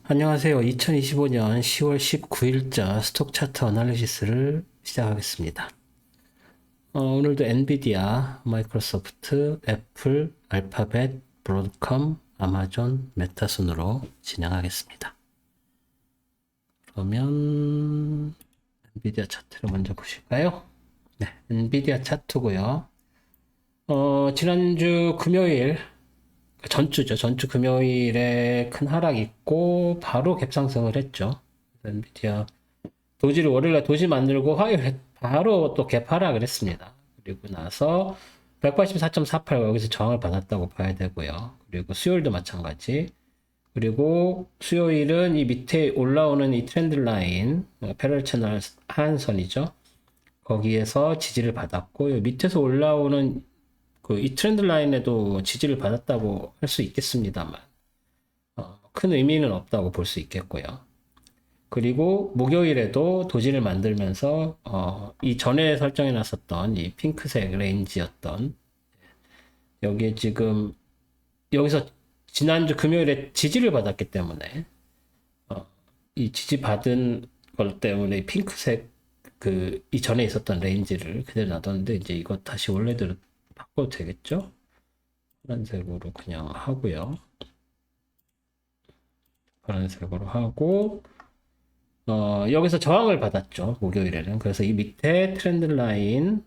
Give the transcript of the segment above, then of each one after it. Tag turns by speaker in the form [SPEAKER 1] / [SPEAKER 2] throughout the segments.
[SPEAKER 1] 안녕하세요. 2025년 10월 19일자 스톡 차트 어널리시스를 시작하겠습니다. 오늘도 엔비디아, 마이크로소프트, 애플, 알파벳, 브로드컴, 아마존, 메타 순으로 진행하겠습니다. 그러면 엔비디아 차트를 먼저 보실까요? 네, 엔비디아 차트고요. 지난주 금요일 전주죠. 전주 금요일에 큰 하락 있고 바로 갭상승을 했죠. 엔비디아 도지를 월요일날 도지 만들고 화요일에 바로 또 갭 하락을 했습니다. 그리고 나서 184.48 여기서 저항을 받았다고 봐야 되고요. 그리고 수요일도 마찬가지. 그리고 수요일은 이 밑에 올라오는 이 트렌드 라인, 패럴 채널 하한선이죠. 거기에서 지지를 받았고, 밑에서 올라오는 이 트렌드 라인에도 지지를 받았다고 할 수 있겠습니다만, 큰 의미는 없다고 볼 수 있겠고요. 그리고 목요일에도 도지를 만들면서 이 전에 설정해 놨었던 이 핑크색 레인지였던 여기에 지금 여기서 지난주 금요일에 지지를 받았기 때문에 이 지지 받은 것 때문에 핑크색 이 전에 있었던 레인지를 그대로 놔뒀는데 이제 이거 다시 원래대로 바꿔도 되겠죠? 파란색으로 그냥 하고요. 파란색으로 하고 여기서 저항을 받았죠. 목요일에는. 그래서 이 밑에 트렌드 라인,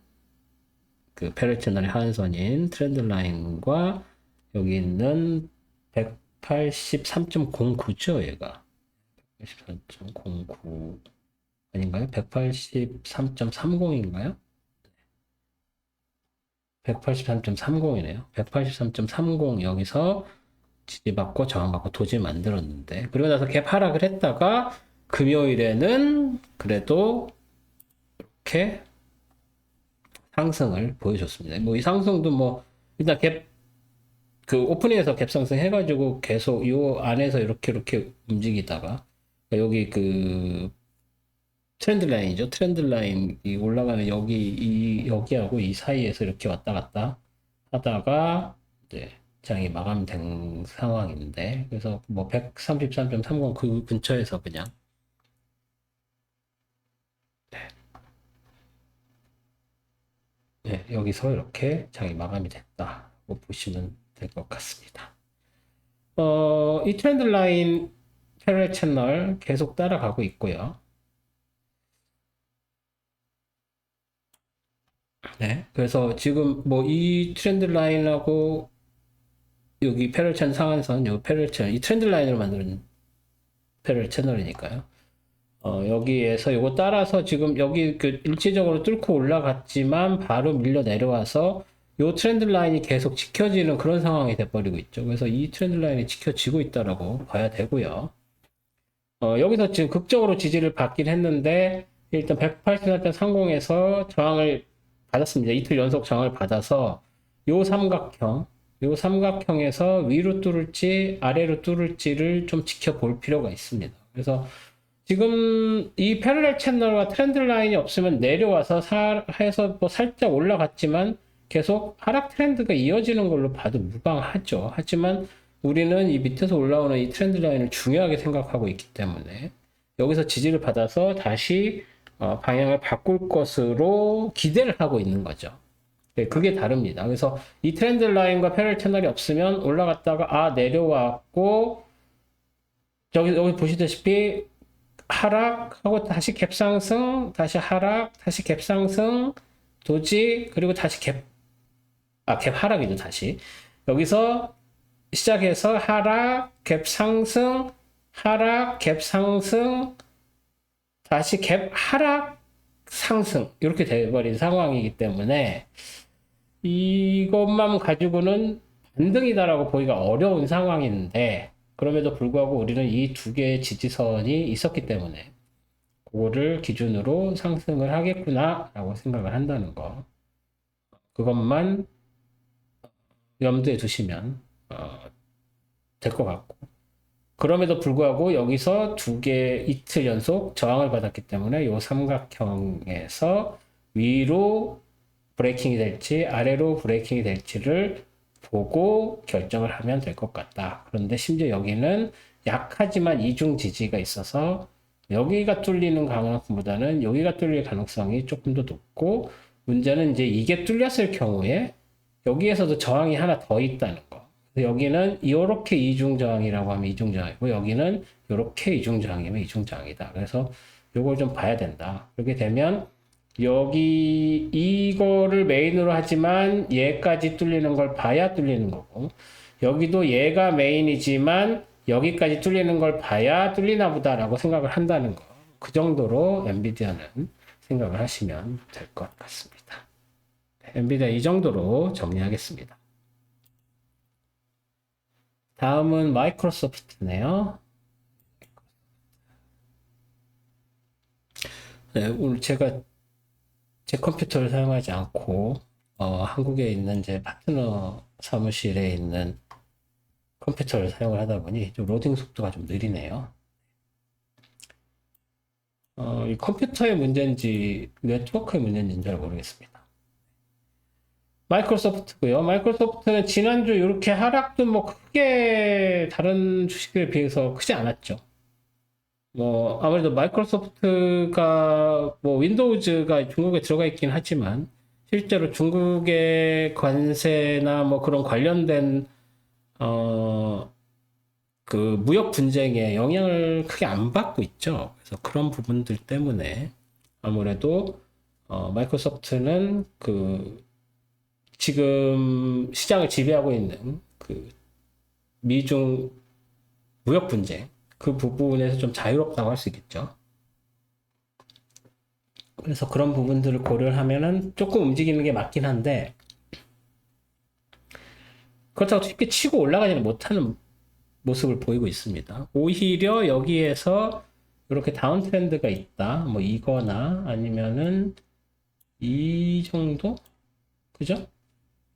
[SPEAKER 1] 패럴 채널의 하한선인 트렌드 라인과 여기 있는 183.09죠, 얘가. 183.09 아닌가요? 183.30인가요? 183.30이네요. 183.30 여기서 지지받고 저항받고 도지 만들었는데 그리고 나서 갭 하락을 했다가 금요일에는 그래도 이렇게 상승을 보여줬습니다. 뭐 이 상승도 뭐 일단 오프닝에서 갭 상승 해가지고 계속 요 안에서 이렇게 움직이다가 여기 트렌드 라인이죠. 트렌드 라인이 올라가는 여기하고 이 사이에서 이렇게 왔다 갔다 하다가 이제 장이 마감된 상황인데 그래서 뭐 133.30 그 근처에서 그냥 여기서 이렇게 장이 마감이 됐다고 보시면 될 것 같습니다. 이 트렌드 라인 패럴 채널 계속 따라가고 있고요. 네. 그래서 지금 뭐 이 트렌드 라인하고 여기 패럴 채널 상한선, 요 패럴 채널, 이 트렌드 라인으로 만든 패럴 채널이니까요. 여기에서 이거 따라서 지금 여기 일시적으로 뚫고 올라갔지만 바로 밀려 내려와서 요 트렌드 라인이 계속 지켜지는 그런 상황이 돼버리고 있죠. 그래서 이 트렌드 라인이 지켜지고 있다라고 봐야 되고요. 여기서 지금 극적으로 지지를 받긴 했는데 일단 184.30에서 저항을 받았습니다. 이틀 연속 저항을 받아서 요 삼각형에서 위로 뚫을지 아래로 뚫을지를 좀 지켜볼 필요가 있습니다. 그래서 지금 이 패러렐 채널과 트렌드 라인이 없으면 내려와서 해서 뭐 살짝 올라갔지만 계속 하락 트렌드가 이어지는 걸로 봐도 무방하죠. 하지만 우리는 이 밑에서 올라오는 이 트렌드 라인을 중요하게 생각하고 있기 때문에 여기서 지지를 받아서 다시 방향을 바꿀 것으로 기대를 하고 있는 거죠. 네, 그게 다릅니다. 그래서 이 트렌드 라인과 패럴 채널이 없으면 올라갔다가 내려왔고 여기 보시다시피 하락하고 다시 갭상승, 다시 하락, 다시 갭상승, 도지, 그리고 다시 갭 하락이죠, 다시. 여기서 시작해서 하락, 갭상승, 하락, 갭상승, 다시 갭 하락, 상승. 이렇게 돼버린 상황이기 때문에 이것만 가지고는 반등이다라고 보기가 어려운 상황인데 그럼에도 불구하고 우리는 이 두 개의 지지선이 있었기 때문에 그거를 기준으로 상승을 하겠구나 라고 생각을 한다는 거 그것만 염두에 두시면 될 것 같고 그럼에도 불구하고 여기서 두 개 이틀 연속 저항을 받았기 때문에 이 삼각형에서 위로 브레이킹이 될지 아래로 브레이킹이 될지를 보고 결정을 하면 될 것 같다. 그런데 심지어 여기는 약하지만 이중 지지가 있어서 여기가 뚫리는 가능성보다는 여기가 뚫릴 가능성이 조금 더 높고, 문제는 이제 이게 뚫렸을 경우에 여기에서도 저항이 하나 더 있다는 거. 여기는 이렇게 이중 저항이라고 하면 이중 저항이고, 여기는 이렇게 이중 저항이면 이중 저항이다. 그래서 요걸 좀 봐야 된다. 그렇게 되면 여기 이거를 메인으로 하지만 얘까지 뚫리는 걸 봐야 뚫리는 거고, 여기도 얘가 메인이지만 여기까지 뚫리는 걸 봐야 뚫리나 보다라고 생각을 한다는 거. 그 정도로 엔비디아는 생각을 하시면 될 것 같습니다. 엔비디아 이 정도로 정리하겠습니다. 다음은 마이크로소프트네요. 네, 오늘 제가 제 컴퓨터를 사용하지 않고 한국에 있는 제 파트너 사무실에 있는 컴퓨터를 사용을 하다 보니 좀 로딩 속도가 좀 느리네요. 이 컴퓨터의 문제인지 네트워크의 문제인지는 잘 모르겠습니다. 마이크로소프트고요. 마이크로소프트는 지난주 이렇게 하락도 뭐 크게 다른 주식들에 비해서 크지 않았죠. 뭐 아무래도 마이크로소프트가 뭐 윈도우즈가 중국에 들어가 있긴 하지만 실제로 중국의 관세나 뭐 그런 관련된 그 무역 분쟁에 영향을 크게 안 받고 있죠. 그래서 그런 부분들 때문에 아무래도 마이크로소프트는 그 지금 시장을 지배하고 있는 그 미중 무역 분쟁 그 부분에서 좀 자유롭다고 할 수 있겠죠. 그래서 그런 부분들을 고려를 하면은 조금 움직이는 게 맞긴 한데, 그렇다고 쉽게 치고 올라가지는 못하는 모습을 보이고 있습니다. 오히려 여기에서 이렇게 다운 트렌드가 있다. 뭐 이거나 아니면은 이 정도? 그죠?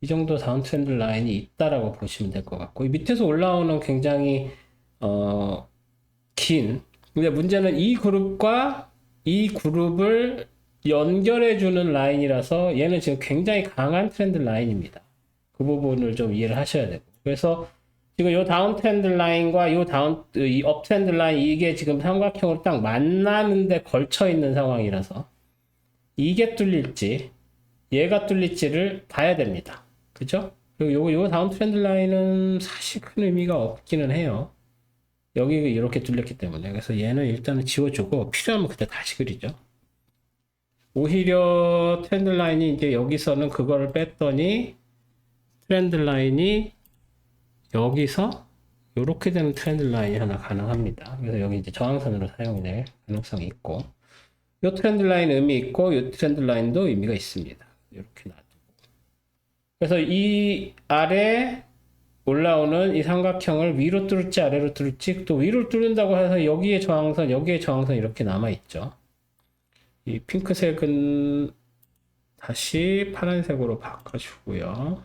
[SPEAKER 1] 이 정도 다운 트렌드 라인이 있다라고 보시면 될 것 같고, 이 밑에서 올라오는 굉장히 긴. 근데 문제는 이 그룹과 이 그룹을 연결해주는 라인이라서 얘는 지금 굉장히 강한 트렌드 라인입니다. 그 부분을 좀 이해를 하셔야 되고. 그래서 지금 이 다운 트렌드 라인과 이 업 트렌드 라인 이게 지금 삼각형으로 딱 만나는데 걸쳐 있는 상황이라서 이게 뚫릴지 얘가 뚫릴지를 봐야 됩니다. 그죠? 그리고 요 다운 트렌드 라인은 사실 큰 의미가 없기는 해요. 여기 이렇게 뚫렸기 때문에. 그래서 얘는 일단은 지워주고 필요하면 그때 다시 그리죠. 오히려 트렌드 라인이 이제 여기서는 그거를 뺐더니 트렌드 라인이 여기서 이렇게 되는 트렌드 라인이 하나 가능합니다. 그래서 여기 이제 저항선으로 사용이 될 가능성이 있고, 이 트렌드 라인 의미 있고, 이 트렌드 라인도 의미가 있습니다. 이렇게 놔두고. 그래서 이 아래 올라오는 이 삼각형을 위로 뚫을지 아래로 뚫을지, 또 위로 뚫는다고 해서 여기에 저항선, 여기에 저항선 이렇게 남아있죠. 이 핑크색은 다시 파란색으로 바꿔주고요.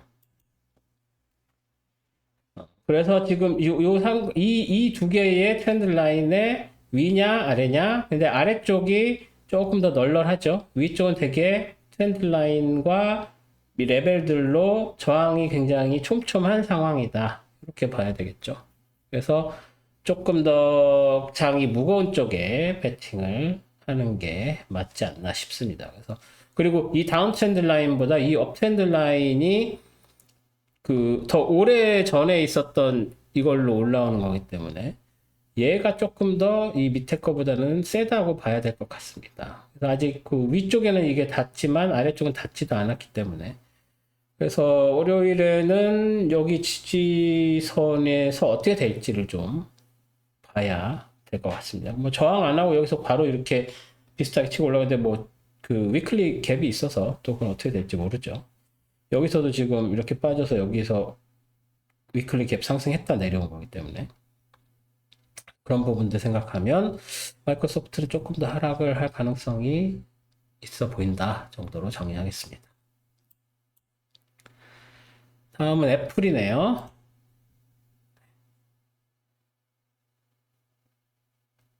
[SPEAKER 1] 그래서 지금 이 두 개의 트렌드 라인의 위냐 아래냐. 근데 아래쪽이 조금 더 널널하죠. 위쪽은 되게 트렌드 라인과 이 레벨들로 저항이 굉장히 촘촘한 상황이다. 이렇게 봐야 되겠죠. 그래서 조금 더 장이 무거운 쪽에 배팅을 하는 게 맞지 않나 싶습니다. 그래서 그리고 이 다운 트렌드 라인보다 이 업 트렌드 라인이 그 더 오래 전에 있었던 이걸로 올라오는 거기 때문에 얘가 조금 더 이 밑에 거보다는 세다고 봐야 될 것 같습니다. 그래서 아직 그 위쪽에는 이게 닿지만 아래쪽은 닿지도 않았기 때문에, 그래서 월요일에는 여기 지지선에서 어떻게 될지를 좀 봐야 될 것 같습니다. 뭐 저항 안 하고 여기서 바로 이렇게 비슷하게 치고 올라가는데 뭐 그 위클리 갭이 있어서 또 그건 어떻게 될지 모르죠. 여기서도 지금 이렇게 빠져서 여기서 위클리 갭 상승했다 내려온 거기 때문에 그런 부분들 생각하면 마이크로소프트는 조금 더 하락을 할 가능성이 있어 보인다 정도로 정리하겠습니다. 다음은 애플이네요.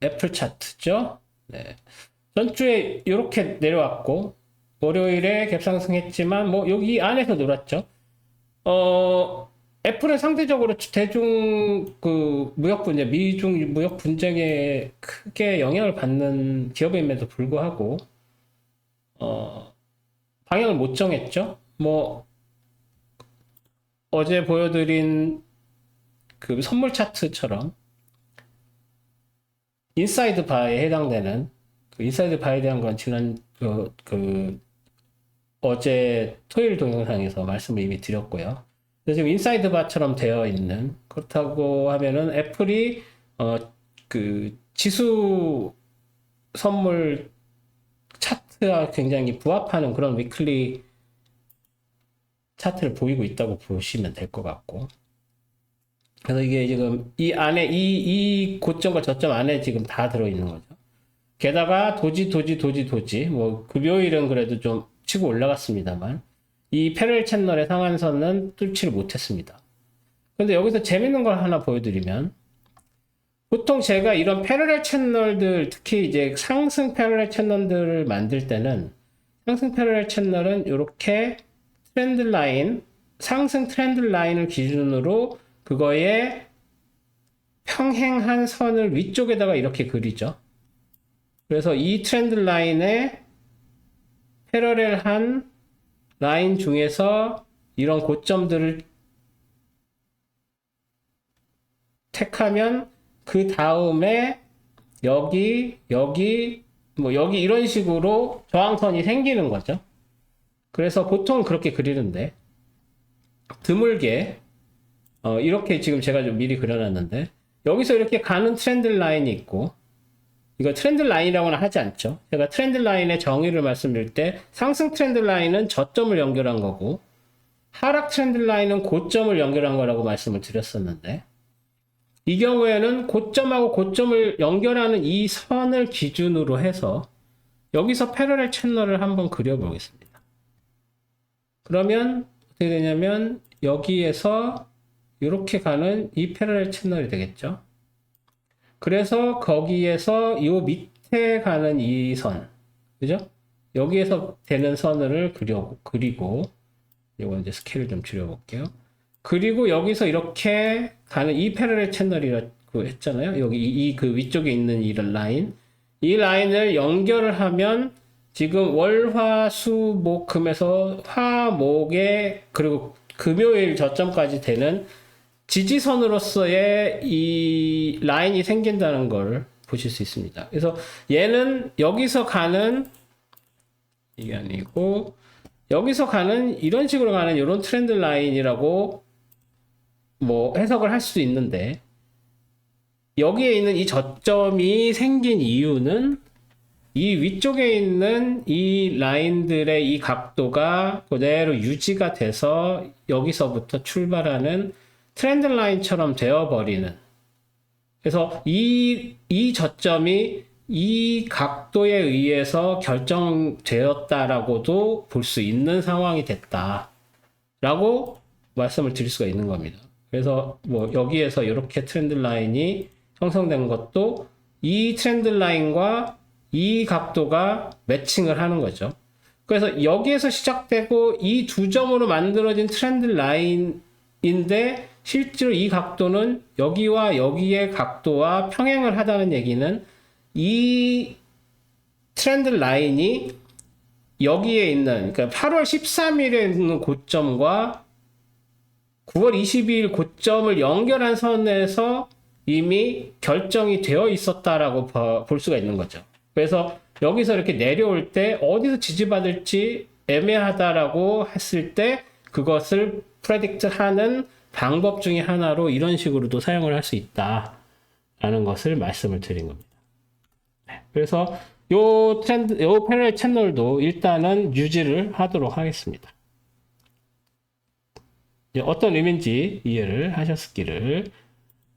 [SPEAKER 1] 애플 차트죠. 네. 전주에 이렇게 내려왔고 월요일에 갭상승했지만 뭐 여기 안에서 놀았죠. 애플은 상대적으로 대중 그 무역 분쟁, 미중 무역 분쟁에 크게 영향을 받는 기업임에도 불구하고 방향을 못 정했죠. 뭐 어제 보여드린 그 선물 차트처럼 인사이드 바에 해당되는 그 인사이드 바에 대한 건 지난 어제 토요일 동영상에서 말씀을 이미 드렸고요. 그래서 지금 인사이드 바처럼 되어 있는 그렇다고 하면은 애플이 그 지수 선물 차트와 굉장히 부합하는 그런 위클리 차트를 보이고 있다고 보시면 될 것 같고. 그래서 이게 지금 이 안에 이 고점과 저점 안에 지금 다 들어있는 거죠. 게다가 도지, 뭐 금요일은 그래도 좀 치고 올라갔습니다만 이 패럴 채널의 상한선은 뚫지를 못했습니다. 근데 여기서 재밌는 걸 하나 보여드리면 보통 제가 이런 패러렐 채널들 특히 이제 상승 패러렐 채널들을 만들 때는 상승 패러렐 채널은 이렇게 트렌드 라인, 상승 트렌드 라인을 기준으로 그거에 평행한 선을 위쪽에다가 이렇게 그리죠. 그래서 이 트렌드 라인에 패러렐한 라인 중에서 이런 고점들을 택하면 그 다음에 여기 뭐 여기 이런 식으로 저항선이 생기는 거죠. 그래서 보통 그렇게 그리는데 드물게 이렇게 지금 제가 좀 미리 그려놨는데 여기서 이렇게 가는 트렌드 라인이 있고 이거 트렌드 라인이라고는 하지 않죠. 제가 트렌드 라인의 정의를 말씀드릴 때 상승 트렌드 라인은 저점을 연결한 거고 하락 트렌드 라인은 고점을 연결한 거라고 말씀을 드렸었는데 이 경우에는 고점하고 고점을 연결하는 이 선을 기준으로 해서 여기서 패러렐 채널을 한번 그려보겠습니다. 그러면 어떻게 되냐면 여기에서 이렇게 가는 이 패러렐 채널이 되겠죠. 그래서 거기에서 이 밑에 가는 이 선, 그죠? 여기에서 되는 선을 그리고 이거 이제 스케일을 좀 줄여볼게요. 그리고 여기서 이렇게 가는 이 패러렐 채널이라고 했잖아요. 여기 그 위쪽에 있는 이 라인, 이 라인을 연결을 하면 지금 월, 화, 수, 목, 금에서 화, 목에 그리고 금요일 저점까지 되는 지지선으로서의 이 라인이 생긴다는 걸 보실 수 있습니다. 그래서 얘는 여기서 가는 이게 아니고 여기서 가는 이런 식으로 가는 이런 트렌드 라인이라고 뭐 해석을 할 수도 있는데 여기에 있는 이 저점이 생긴 이유는 이 위쪽에 있는 이 라인들의 이 각도가 그대로 유지가 돼서 여기서부터 출발하는 트렌드 라인처럼 되어버리는 그래서 이 저점이 이 각도에 의해서 결정되었다라고도 볼 수 있는 상황이 됐다라고 말씀을 드릴 수가 있는 겁니다. 그래서 뭐 여기에서 이렇게 트렌드 라인이 형성된 것도 이 트렌드 라인과 이 각도가 매칭을 하는 거죠. 그래서 여기에서 시작되고 이 두 점으로 만들어진 트렌드 라인인데 실제로 이 각도는 여기와 여기의 각도와 평행을 하다는 얘기는 이 트렌드 라인이 여기에 있는 그러니까 8월 13일에 있는 고점과 9월 22일 고점을 연결한 선에서 이미 결정이 되어 있었다라고 볼 수가 있는 거죠. 그래서 여기서 이렇게 내려올 때 어디서 지지받을지 애매하다라고 했을 때 그것을 프레딕트 하는 방법 중에 하나로 이런 식으로도 사용을 할 수 있다라는 것을 말씀을 드린 겁니다. 그래서 요 패러렐 채널도 일단은 유지를 하도록 하겠습니다. 어떤 의미인지 이해를 하셨기를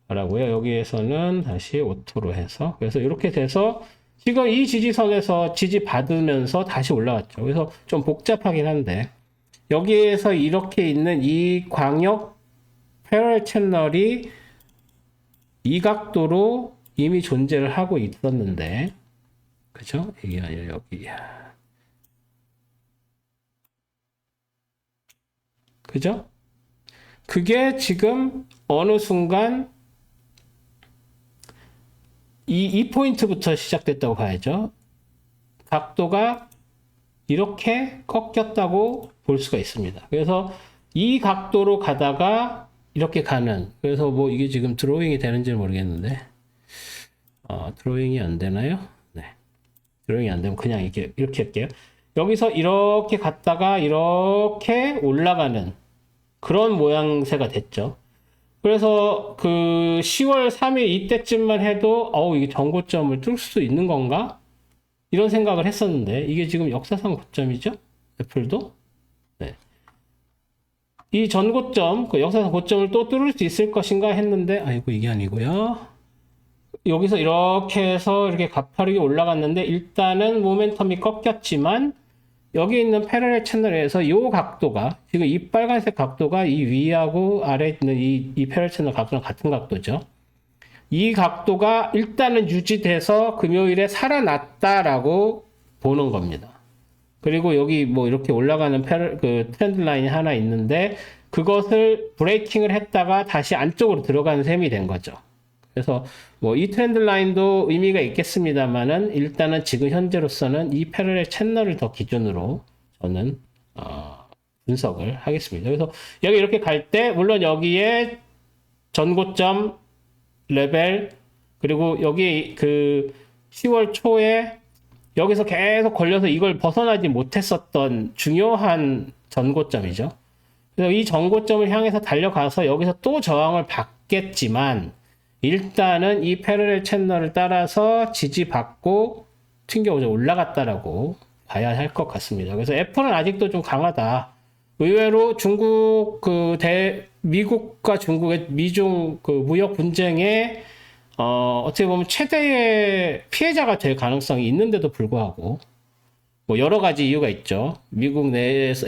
[SPEAKER 1] 바라고요. 여기에서는 다시 오토로 해서 그래서 이렇게 돼서 지금 이 지지선에서 지지받으면서 다시 올라왔죠. 그래서 좀 복잡하긴 한데 여기에서 이렇게 있는 이 광역 패러렐 채널이 이 각도로 이미 존재를 하고 있었는데 그죠? 이게 아니라 여기 그죠? 그게 지금 어느 순간 이 포인트부터 시작됐다고 봐야죠. 각도가 이렇게 꺾였다고 볼 수가 있습니다. 그래서 이 각도로 가다가 이렇게 가는, 그래서 뭐 이게 지금 드로잉이 되는지 모르겠는데, 드로잉이 안 되나요? 네. 드로잉이 안 되면 그냥 이렇게 할게요. 여기서 이렇게 갔다가 이렇게 올라가는 그런 모양새가 됐죠. 그래서 그 10월 3일 이때쯤만 해도 이게 전고점을 뚫을 수 있는 건가? 이런 생각을 했었는데 이게 지금 역사상 고점이죠? 애플도? 네. 이 전고점, 그 역사상 고점을 또 뚫을 수 있을 것인가 했는데 아이고 이게 아니고요. 여기서 이렇게 해서 이렇게 가파르게 올라갔는데 일단은 모멘텀이 꺾였지만 여기 있는 패러렐 채널에서 이 각도가 지금 이 빨간색 각도가 이 위하고 아래에 있는 이 패러렐 채널 각도랑 같은 각도죠. 이 각도가 일단은 유지돼서 금요일에 살아났다라고 보는 겁니다. 그리고 여기 뭐 이렇게 올라가는 그 트렌드 라인이 하나 있는데 그것을 브레이킹을 했다가 다시 안쪽으로 들어가는 셈이 된 거죠. 그래서 뭐 이 트렌드 라인도 의미가 있겠습니다만은 일단은 지금 현재로서는 이 패러렐 채널을 더 기준으로 저는 분석을 하겠습니다. 그래서 여기 이렇게 갈 때 물론 여기에 전고점 레벨 그리고 여기 그 10월 초에 여기서 계속 걸려서 이걸 벗어나지 못했었던 중요한 전고점이죠. 그래서 이 전고점을 향해서 달려가서 여기서 또 저항을 받겠지만 일단은 이 패러렐 채널을 따라서 지지받고 튕겨오죠. 올라갔다라고 봐야 할 것 같습니다. 그래서 애플은 아직도 좀 강하다. 의외로 중국 미국과 중국의 미중 그 무역 분쟁에 어떻게 보면 최대의 피해자가 될 가능성이 있는데도 불구하고 뭐 여러 가지 이유가 있죠. 미국 내에서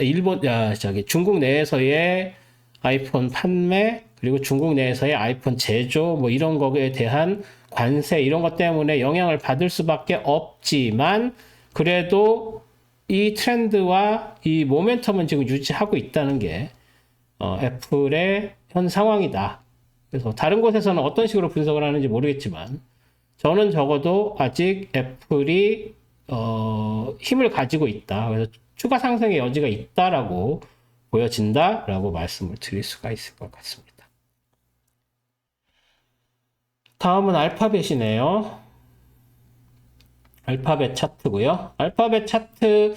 [SPEAKER 1] 중국 내에서의 아이폰 판매 그리고 중국 내에서의 아이폰 제조 뭐 이런 거에 대한 관세 이런 것 때문에 영향을 받을 수밖에 없지만 그래도 이 트렌드와 이 모멘텀은 지금 유지하고 있다는 게 애플의 현 상황이다. 그래서 다른 곳에서는 어떤 식으로 분석을 하는지 모르겠지만 저는 적어도 아직 애플이 힘을 가지고 있다. 그래서 추가 상승의 여지가 있다라고 보여진다라고 말씀을 드릴 수가 있을 것 같습니다. 다음은 알파벳이네요. 알파벳 차트고요. 알파벳 차트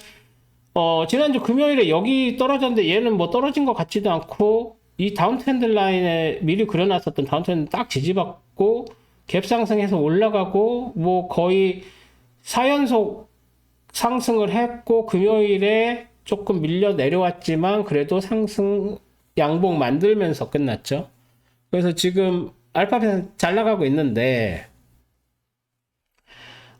[SPEAKER 1] 지난주 금요일에 여기 떨어졌는데 얘는 뭐 떨어진 것 같지도 않고 이 다운 트렌드 라인에 미리 그려놨었던 다운 트렌드 딱 지지받고 갭 상승해서 올라가고 뭐 거의 4연속 상승을 했고 금요일에 조금 밀려 내려왔지만 그래도 상승 양봉 만들면서 끝났죠. 그래서 지금 알파벳은 잘 나가고 있는데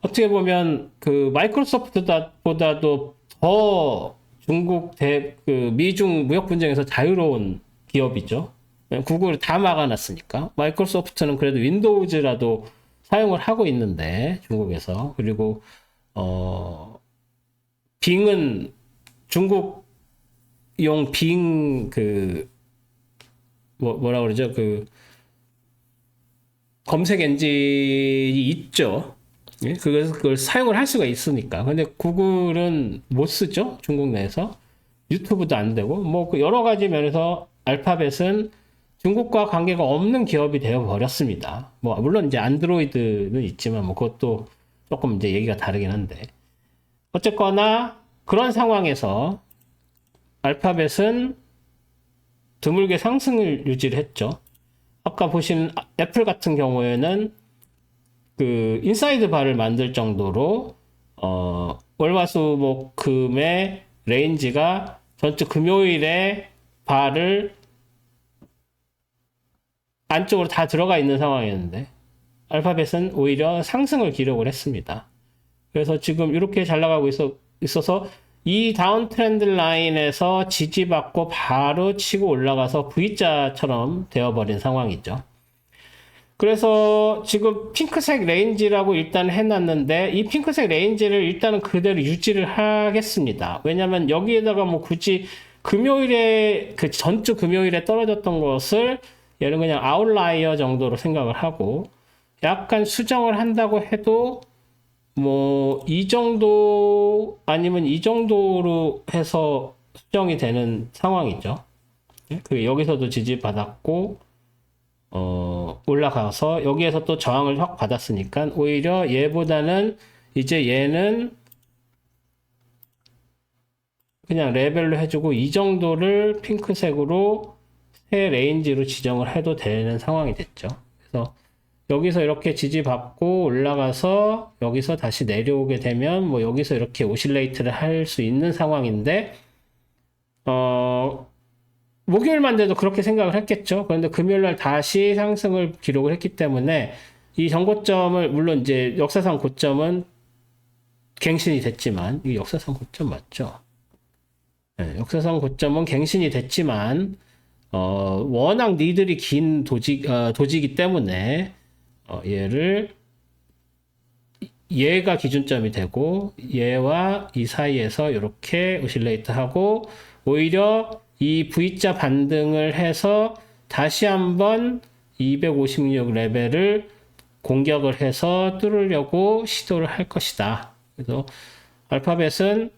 [SPEAKER 1] 어떻게 보면 그 마이크로소프트보다도 더 중국 미중 무역 분쟁에서 자유로운 기업이죠. 구글을 다 막아놨으니까. 마이크로소프트는 그래도 윈도우즈라도 사용을 하고 있는데 중국에서 그리고 빙은 중국용 빙 뭐라 그러죠? 검색 엔진이 있죠. 예? 그걸 사용을 할 수가 있으니까. 근데 구글은 못 쓰죠. 중국 내에서. 유튜브도 안 되고. 뭐 여러 가지 면에서 알파벳은 중국과 관계가 없는 기업이 되어 버렸습니다. 뭐 물론 이제 안드로이드는 있지만 뭐 그것도 조금 이제 얘기가 다르긴 한데. 어쨌거나 그런 상황에서 알파벳은 드물게 상승을 유지를 했죠. 아까 보신 애플 같은 경우에는 그 인사이드 바를 만들 정도로 월화수목금의 레인지가 전주 금요일에 바를 안쪽으로 다 들어가 있는 상황이었는데 알파벳은 오히려 상승을 기록을 했습니다. 그래서 지금 이렇게 잘 나가고 있어서 이 다운 트렌드 라인에서 지지받고 바로 치고 올라가서 V자처럼 되어버린 상황이죠. 그래서 지금 핑크색 레인지라고 일단 해놨는데 이 핑크색 레인지를 일단은 그대로 유지를 하겠습니다. 왜냐면 여기에다가 뭐 굳이 금요일에 그 전주 금요일에 떨어졌던 것을 얘는 그냥 아웃라이어 정도로 생각을 하고 약간 수정을 한다고 해도 뭐 이 정도 아니면 이 정도로 해서 수정이 되는 상황이죠. 그 여기서도 지지받았고 올라가서 여기에서 또 저항을 확 받았으니까 오히려 얘보다는 이제 얘는 그냥 레벨로 해주고 이 정도를 핑크색으로 새 레인지로 지정을 해도 되는 상황이 됐죠. 그래서 여기서 이렇게 지지받고 올라가서 여기서 다시 내려오게 되면 뭐 여기서 이렇게 오실레이트를 할 수 있는 상황인데 목요일만 돼도 그렇게 생각을 했겠죠. 그런데 금요일날 다시 상승을 기록을 했기 때문에 이 전고점을 물론 이제 역사상 고점은 갱신이 됐지만 이 역사상 고점 맞죠? 네, 역사상 고점은 갱신이 됐지만 워낙 니들이 긴 도지기 때문에 얘를 얘가 기준점이 되고 얘와 이 사이에서 이렇게 오실레이트 하고 오히려 이 V자 반등을 해서 다시 한번 256 레벨을 공격을 해서 뚫으려고 시도를 할 것이다. 그래서 알파벳은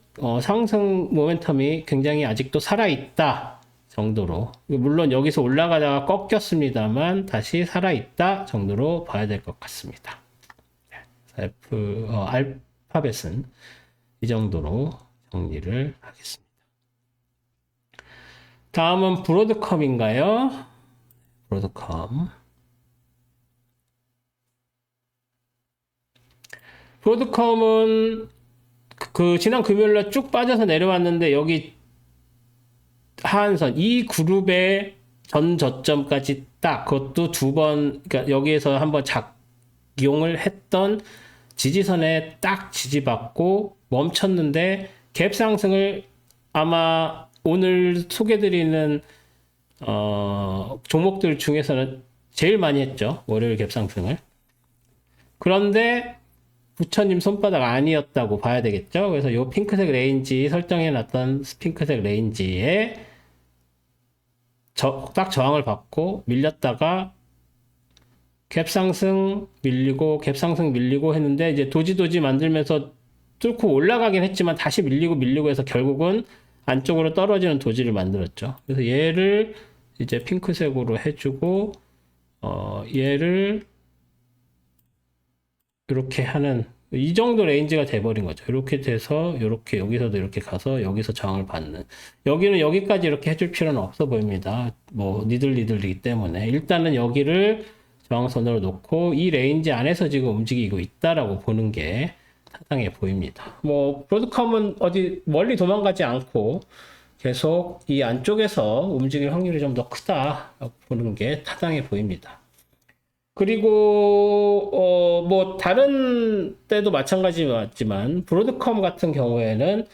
[SPEAKER 1] 상승 모멘텀이 굉장히 아직도 살아있다 정도로, 물론 여기서 올라가다가 꺾였습니다만 다시 살아있다 정도로 봐야 될 것 같습니다. 알파벳은 이 정도로 정리를 하겠습니다. 다음은 브로드컴인가요? 브로드컴은 그 지난 금요일날 쭉 빠져서 내려왔는데 여기 하한선 이 그룹의 전 저점까지 딱 그것도 두 번, 그러니까 여기에서 한번 작용을 했던 지지선에 딱 지지받고 멈췄는데 갭 상승을 아마 오늘 소개드리는 종목들 중에서는 제일 많이 했죠. 월요일 갭 상승을. 그런데 부처님 손바닥 아니었다고 봐야 되겠죠. 그래서 이 핑크색 레인지 설정해 놨던 핑크색 레인지에 딱 저항을 받고 밀렸다가 갭상승 밀리고 갭상승 밀리고 했는데 이제 도지 만들면서 뚫고 올라가긴 했지만 다시 밀리고 해서 결국은 안쪽으로 떨어지는 도지를 만들었죠. 그래서 얘를 이제 핑크색으로 해주고 얘를 이렇게 하는 이 정도 레인지가 돼버린 거죠. 이렇게 돼서 이렇게 여기서도 이렇게 가서 여기서 저항을 받는, 여기는 여기까지 이렇게 해줄 필요는 없어 보입니다. 뭐 니들이기 때문에 일단은 여기를 저항선으로 놓고 이 레인지 안에서 지금 움직이고 있다라고 보는 게 타당해 보입니다. 뭐 브로드컴은 어디 멀리 도망가지 않고 계속 이 안쪽에서 움직일 확률이 좀 더 크다라고 보는 게 타당해 보입니다. 그리고 뭐 다른 때도 마찬가지지만 브로드컴 같은 경우에는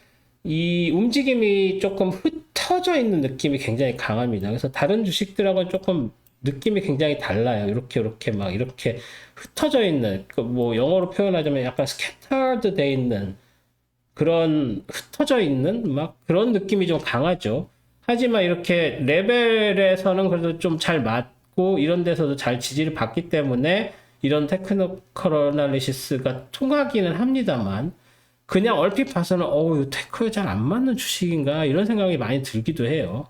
[SPEAKER 1] 이 움직임이 조금 흩어져 있는 느낌이 굉장히 강합니다. 그래서 다른 주식들하고는 조금 느낌이 굉장히 달라요. 이렇게 막 이렇게 흩어져 있는, 뭐 영어로 표현하자면 약간 스캐터드 돼 있는 그런, 흩어져 있는 막 그런 느낌이 좀 강하죠. 하지만 이렇게 레벨에서는 그래도 좀 잘 맞고 이런 데서도 잘 지지를 받기 때문에 이런 테크니컬 어널리시스가 통하기는 합니다만 그냥 얼핏 봐서는 테크에 잘 안 맞는 주식인가 이런 생각이 많이 들기도 해요.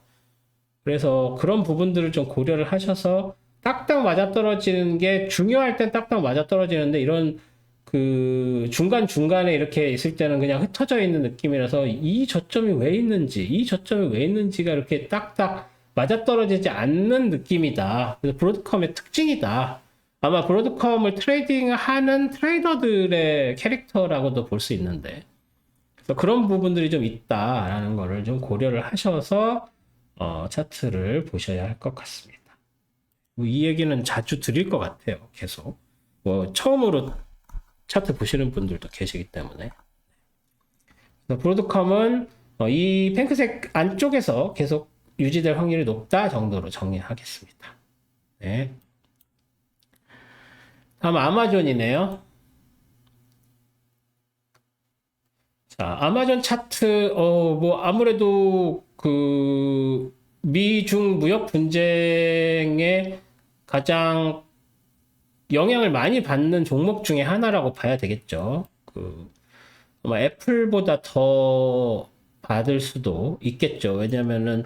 [SPEAKER 1] 그래서 그런 부분들을 좀 고려를 하셔서 딱딱 맞아떨어지는 게 중요할 땐 딱딱 맞아떨어지는데 이런 그 중간중간에 이렇게 있을 때는 그냥 흩어져 있는 느낌이라서 이 저점이 왜 있는지가 이렇게 딱딱 맞아떨어지지 않는 느낌이다. 그래서 브로드컴의 특징이다. 아마 브로드컴을 트레이딩하는 트레이더들의 캐릭터라고도 볼 수 있는데, 그래서 그런 부분들이 좀 있다라는 거를 좀 고려를 하셔서 차트를 보셔야 할 것 같습니다. 뭐이 얘기는 자주 드릴 것 같아요. 계속. 뭐 처음으로 차트 보시는 분들도 계시기 때문에. 브로드컴은 이 핑크색 안쪽에서 계속 유지될 확률이 높다 정도로 정리하겠습니다. 네. 다음 아마존이네요. 자, 아마존 차트, 뭐, 아무래도 그, 미중 무역 분쟁에 가장 영향을 많이 받는 종목 중에 하나라고 봐야 되겠죠. 아마 애플보다 더 받을 수도 있겠죠. 왜냐면은,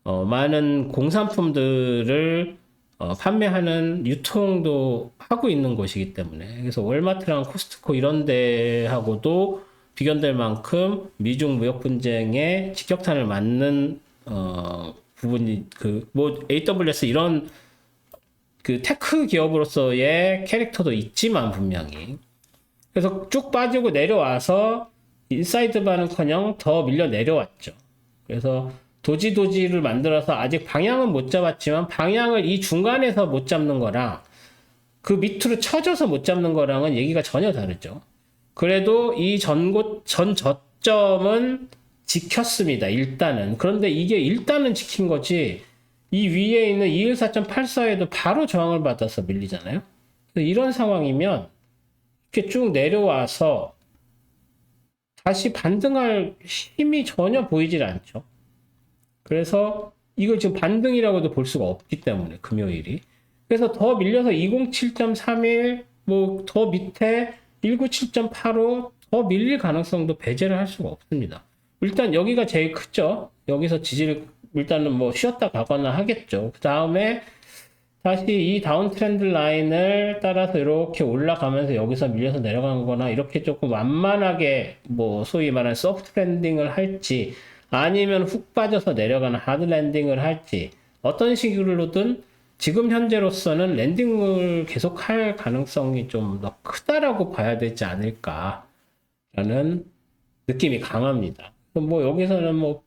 [SPEAKER 1] 많은 공산품들을 판매하는 유통도 하고 있는 곳이기 때문에. 그래서 월마트랑 코스트코 이런 데하고도 비견될 만큼 미중 무역 분쟁에 직격탄을 맞는, 부분이, 뭐, AWS 이런 테크 기업으로서의 캐릭터도 있지만 분명히. 그래서 쭉 빠지고 내려와서 인사이드 바는커녕 더 밀려 내려왔죠. 그래서 도지를 만들어서 아직 방향은 못 잡았지만 방향을 이 중간에서 못 잡는 거랑 그 밑으로 쳐져서 못 잡는 거랑은 얘기가 전혀 다르죠. 그래도 이 전 저점은 지켰습니다. 일단은. 그런데 이게 일단은 지킨 거지 이 위에 있는 214.84에도 바로 저항을 받아서 밀리잖아요. 이런 상황이면 이렇게 쭉 내려와서 다시 반등할 힘이 전혀 보이질 않죠. 그래서 이걸 지금 반등이라고도 볼 수가 없기 때문에 금요일이. 그래서 더 밀려서 207.31, 뭐 더 밑에 197.85 더 밀릴 가능성도 배제를 할 수가 없습니다. 일단 여기가 제일 크죠. 여기서 지지를 일단은 뭐 쉬었다 가거나 하겠죠. 그 다음에 다시 이 다운 트렌드 라인을 따라서 이렇게 올라가면서 여기서 밀려서 내려가는 거나 이렇게 조금 완만하게 뭐 소위 말하는 소프트 랜딩을 할지 아니면 훅 빠져서 내려가는 하드 랜딩을 할지 어떤 식으로든 지금 현재로서는 랜딩을 계속 할 가능성이 좀 더 크다라고 봐야 되지 않을까라는 느낌이 강합니다. 뭐 여기서는 뭐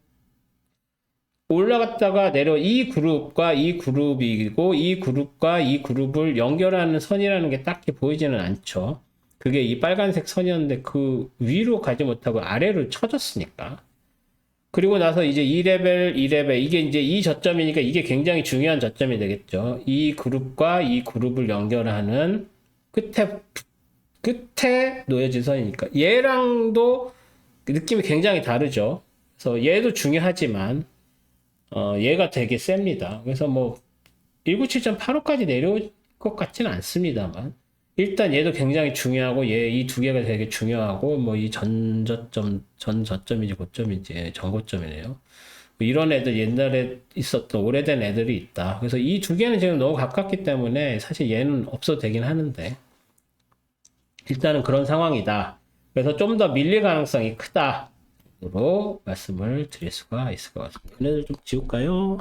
[SPEAKER 1] 올라갔다가 내려 이 그룹과 이 그룹이고 이 그룹과 이 그룹을 연결하는 선이라는 게 딱히 보이지는 않죠. 그게 이 빨간색 선이었는데 그 위로 가지 못하고 아래로 쳐졌으니까. 그리고 나서 이제 2레벨, 2레벨 이게 이제 이 저점이니까 이게 굉장히 중요한 저점이 되겠죠. 이 그룹과 이 그룹을 연결하는 끝에 놓여진 선이니까 얘랑도 느낌이 굉장히 다르죠. 그래서 얘도 중요하지만 얘가 되게 셉니다. 그래서 뭐 197.85까지 내려올 것 같지는 않습니다만 일단 얘도 굉장히 중요하고 얘 이 두 개가 되게 중요하고 뭐 이 전저점인지 고점인지 전고점이네요. 뭐 이런 애들 옛날에 있었던 오래된 애들이 있다. 그래서 이 두 개는 지금 너무 가깝기 때문에 사실 얘는 없어도 되긴 하는데 일단은 그런 상황이다. 그래서 좀 더 밀릴 가능성이 크다. 으로 말씀을 드릴 수가 있을 것 같습니다. 얘네들 좀 지울까요?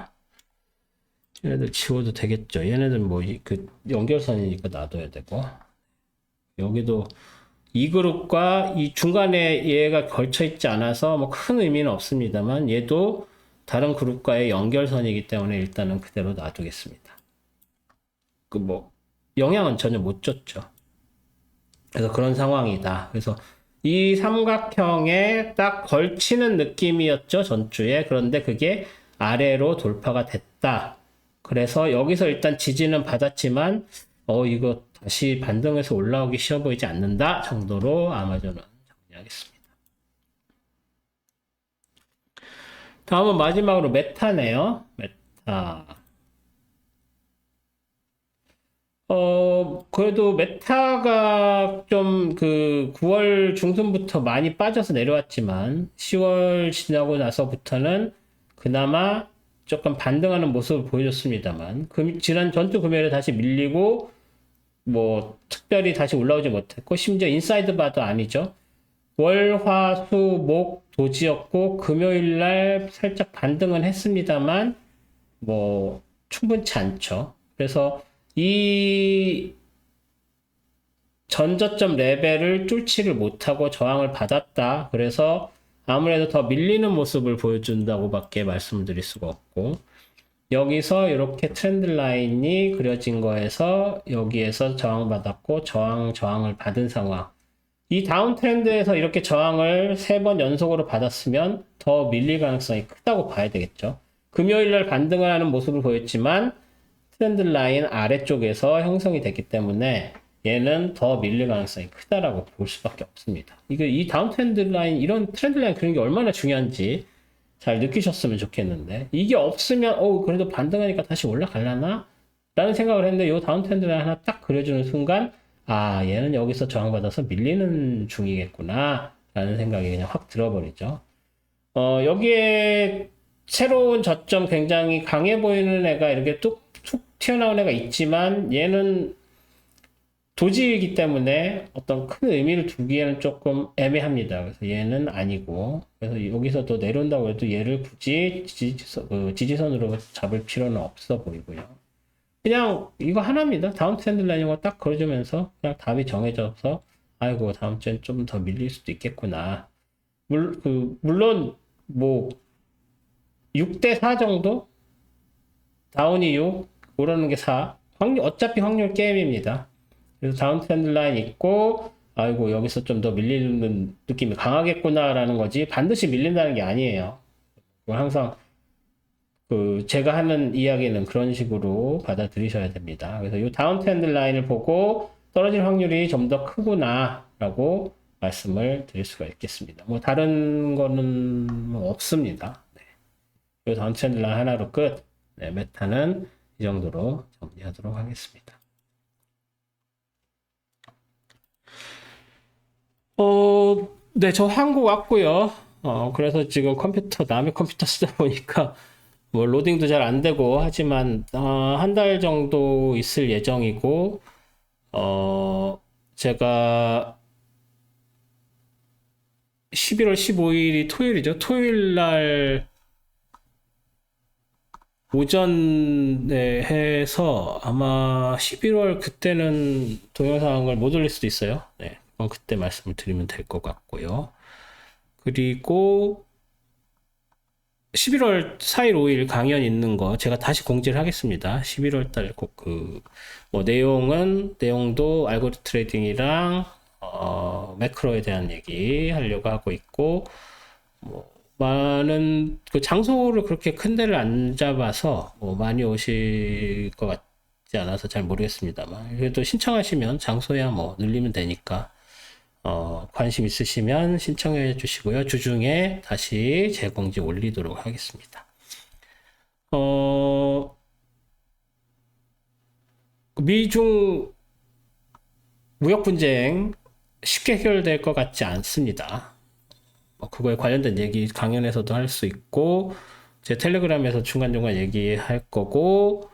[SPEAKER 1] 얘네들 지워도 되겠죠. 얘네들 뭐 그 연결선이니까 놔둬야 되고 여기도 이 그룹과 이 중간에 얘가 걸쳐 있지 않아서 뭐 큰 의미는 없습니다만 얘도 다른 그룹과의 연결선이기 때문에 일단은 그대로 놔두겠습니다. 그 뭐 영향은 전혀 못 줬죠. 그래서 그런 상황이다. 그래서 이 삼각형에 딱 걸치는 느낌이었죠, 전주에. 그런데 그게 아래로 돌파가 됐다. 그래서 여기서 일단 지지는 받았지만, 이거 다시 반등해서 올라오기 쉬워 보이지 않는다 정도로 아마존은 정리하겠습니다. 다음은 마지막으로 메타네요. 메타. 그래도 메타가 좀 9월 중순부터 많이 빠져서 내려왔지만 10월 지나고 나서부터는 그나마 조금 반등하는 모습을 보여줬습니다만 지난 전주 금요일에 다시 밀리고 뭐 특별히 다시 올라오지 못했고 심지어 인사이드 바도 아니죠. 월, 화, 수, 목, 도지였고 금요일날 살짝 반등은 했습니다만 뭐 충분치 않죠. 그래서 이 전저점 레벨을 뚫지를 못하고 저항을 받았다. 그래서 아무래도 더 밀리는 모습을 보여준다고 밖에 말씀드릴 수가 없고 여기서 이렇게 트렌드 라인이 그려진 거에서 여기에서 저항받았고 저항을 받은 상황. 이 다운 트렌드에서 이렇게 저항을 3번 연속으로 받았으면 더 밀릴 가능성이 크다고 봐야 되겠죠. 금요일날 반등을 하는 모습을 보였지만 트렌드 라인 아래쪽에서 형성이 됐기 때문에 얘는 더 밀릴 가능성이 크다라고 볼 수밖에 없습니다. 이 다운 트렌드 라인, 이런 트렌드 라인 그런 게 얼마나 중요한지 잘 느끼셨으면 좋겠는데, 이게 없으면, 그래도 반등하니까 다시 올라가려나? 라는 생각을 했는데, 요 다운 트렌드 라인 하나 딱 그려주는 순간, 얘는 여기서 저항받아서 밀리는 중이겠구나. 라는 생각이 그냥 확 들어버리죠. 여기에 새로운 저점 굉장히 강해 보이는 애가 이렇게 툭툭 튀어나온 애가 있지만, 얘는 도지이기 때문에 어떤 큰 의미를 두기에는 조금 애매합니다. 그래서 얘는 아니고, 그래서 여기서 또 내려온다고 해도 얘를 굳이 지지선으로 잡을 필요는 없어 보이고요. 그냥 이거 하나입니다. 다운 트렌드 라인을 딱 그려주면서 그냥 답이 정해져서, 아이고 다음 주엔 좀 더 밀릴 수도 있겠구나. 물론 뭐 6대 4 정도? 다운이 6, 오르는 게 4. 어차피 확률 게임입니다. 그래서 다운 트렌드 라인 있고, 아이고 여기서 좀 더 밀리는 느낌이 강하겠구나라는 거지, 반드시 밀린다는 게 아니에요. 항상 제가 하는 이야기는 그런 식으로 받아들이셔야 됩니다. 그래서 이 다운 트렌드 라인을 보고 떨어질 확률이 좀 더 크구나라고 말씀을 드릴 수가 있겠습니다. 뭐 다른 거는 뭐 없습니다. 네. 이 다운 트렌드 라인 하나로 끝. 네, 메타는 이 정도로 정리하도록 하겠습니다. 네, 저 한국 왔고요. 그래서 지금 남의 컴퓨터 쓰다 보니까 뭐 로딩도 잘 안 되고 하지만 한 달 정도 있을 예정이고, 제가 11월 15일이 토요일이죠. 토요일 날 오전에 해서 아마 11월 그때는 동영상을 못 올릴 수도 있어요. 네, 그때 말씀을 드리면 될 것 같고요. 그리고 11월 4일, 5일 강연 있는 거 제가 다시 공지를 하겠습니다. 11월 달 뭐 내용도 알고리즘 트레이딩이랑 매크로에 대한 얘기 하려고 하고 있고, 뭐 많은 장소를 그렇게 큰 데를 안 잡아서 뭐 많이 오실 것 같지 않아서 잘 모르겠습니다만, 그래도 신청하시면 장소야 뭐 늘리면 되니까 관심 있으시면 신청해 주시고요. 주중에 다시 재공지 올리도록 하겠습니다. 미중 무역 분쟁 쉽게 해결될 것 같지 않습니다. 그거에 관련된 얘기 강연에서도 할 수 있고, 제 텔레그램에서 중간중간 얘기할 거고,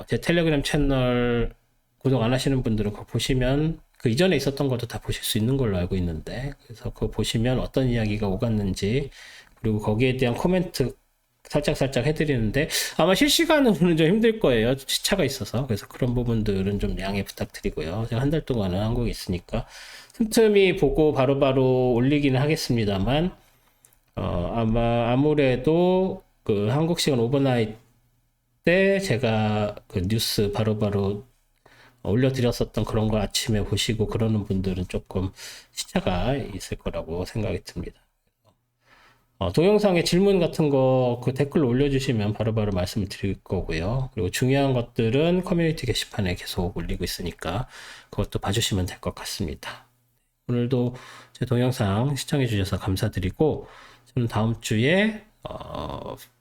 [SPEAKER 1] 제 텔레그램 채널 구독 안 하시는 분들은 그거 보시면 그 이전에 있었던 것도 다 보실 수 있는 걸로 알고 있는데, 그래서 그거 보시면 어떤 이야기가 오갔는지, 그리고 거기에 대한 코멘트 살짝 해드리는데, 아마 실시간으로는 좀 힘들 거예요. 시차가 있어서. 그래서 그런 부분들은 좀 양해 부탁드리고요. 제가 한 달 동안은 한국에 있으니까 틈틈이 보고 바로바로 올리기는 하겠습니다만, 아무래도 그 한국 시간 오버나잇 때 제가 그 뉴스 바로바로 올려드렸었던 그런 거 아침에 보시고 그러는 분들은 조금 시차가 있을 거라고 생각이 듭니다. 동영상에 질문 같은 거 그 댓글로 올려주시면 바로바로 말씀을 드릴 거고요. 그리고 중요한 것들은 커뮤니티 게시판에 계속 올리고 있으니까 그것도 봐주시면 될 것 같습니다. 오늘도 제 동영상 시청해 주셔서 감사드리고, 저는 다음 주에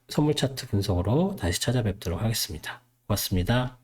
[SPEAKER 1] 선물 차트 분석으로 다시 찾아뵙도록 하겠습니다. 고맙습니다.